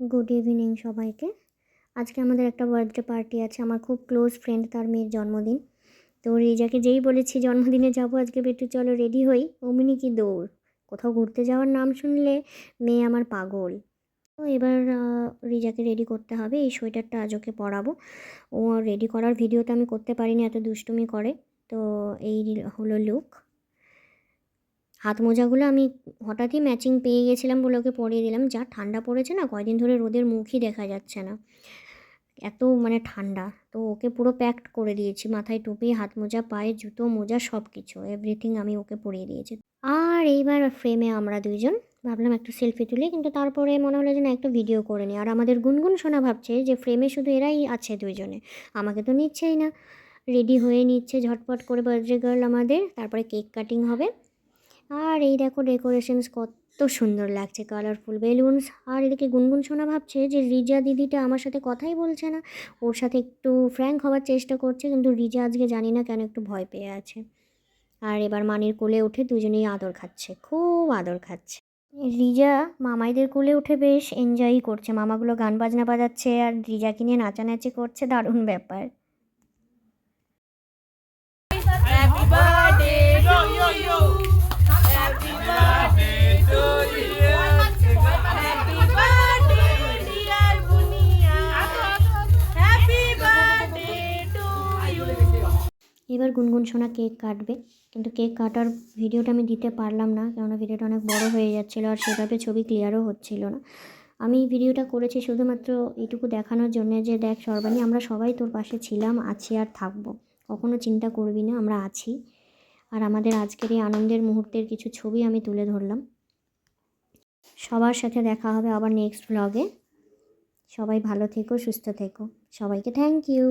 Good evening সবাইকে। আজকে আমাদের একটা বার্থডে পার্টি আছে, আমার খুব ক্লোজ ফ্রেন্ড, তার মেয়ের জন্মদিন। তো রিজাকে যেই বলেছি জন্মদিনে যাবো আজকে, বেটু চলো রেডি হই, অমনি কি দৌড়। কোথাও ঘুরতে যাওয়ার নাম শুনলে মেয়ে আমার পাগল। তো এবার রিজাকে রেডি করতে হবে। এই সোয়েটারটা আজ ওকে পরাবো। ও রেডি করার ভিডিওটা আমি করতে পারিনি, এত দুষ্টুমি করে। তো এই হলো লুক। হাত মোজাগুলো আমি হঠাৎই ম্যাচিং পেয়ে গেছিলাম বলে ওকে পরিয়ে দিলাম। যা ঠান্ডা পড়েছে না, কয়দিন ধরে রোদের মুখই দেখা যাচ্ছে না, এত ঠান্ডা। তো ওকে পুরো প্যাকড করে দিয়েছি, মাথায় টুপি, হাত মোজা, পায়ে জুতো, মোজা, সব কিছু এভরিথিং আমি ওকে পরিয়ে দিয়েছি। আর এইবার ফ্রেমে আমরা দুইজন ভাবলাম একটু সেলফি তুলি, কিন্তু তারপরে মনে হলো যে না, একটু ভিডিও করে নিই। আর আমাদের গুনগুন শোনা ভাবছে যে ফ্রেমে শুধু এরাই আছে দুইজনে, আমাকে তো নিচ্ছেই না। রেডি হয়ে নিচ্ছে ঝটপট করে বার্থডে গার্ল আমাদের। তারপরে কেক কাটিং হবে। আর এই দেখো ডেকোরেশনস কত সুন্দর লাগছে, কালারফুল বেলুনস। আর এদিকে গুনগুন শোনা ভাবছে যে রিজা দিদিটা আমার সাথে কথাই বলছে না, ওর সাথে একটু ফ্র্যাঙ্ক হওয়ার চেষ্টা করছে, কিন্তু রিজা আজকে জানি না কেন একটু ভয় পেয়ে আছে। আর এবার মানির কোলে উঠে দুজনেই আদর খাচ্ছে, খুব আদর খাচ্ছে। রিজা মামাইদের কোলে উঠে বেশ এনজয়ই করছে, মামাগুলো গান বাজনা বাজাচ্ছে আর রিজাকে নিয়ে নাচানাচি করছে, দারুণ ব্যাপার। Happy birthday to you. Happy birthday to you. Happy birthday dear Bunia. Happy birthday to you. এবার গুনগুন সোনা কেক কাটবে, কিন্তু কেক কাটার ভিডিওটা আমি দিতে পারলাম না, কেননা ভিডিওটা অনেক বড় হয়ে যাচ্ছিলো আর সেভাবে ছবি ক্লিয়ারও হচ্ছিল না। আমি ভিডিওটা করেছি শুধুমাত্র এইটুকু দেখানোর জন্য যে দেখ সর্বাণী, আমরা সবাই তোর পাশে ছিলাম, আছি আর থাকবো, কখনো চিন্তা করবি না, আমরা আছি। আর আমাদের আজকের এই আনন্দের মুহূর্তের কিছু ছবি আমি তুলে ধরলাম। সবার সাথে দেখা হবে আবার নেক্সট ব্লগে। সবাই ভালো থেকো, সুস্থ থেকো, সবাইকে থ্যাংক ইউ।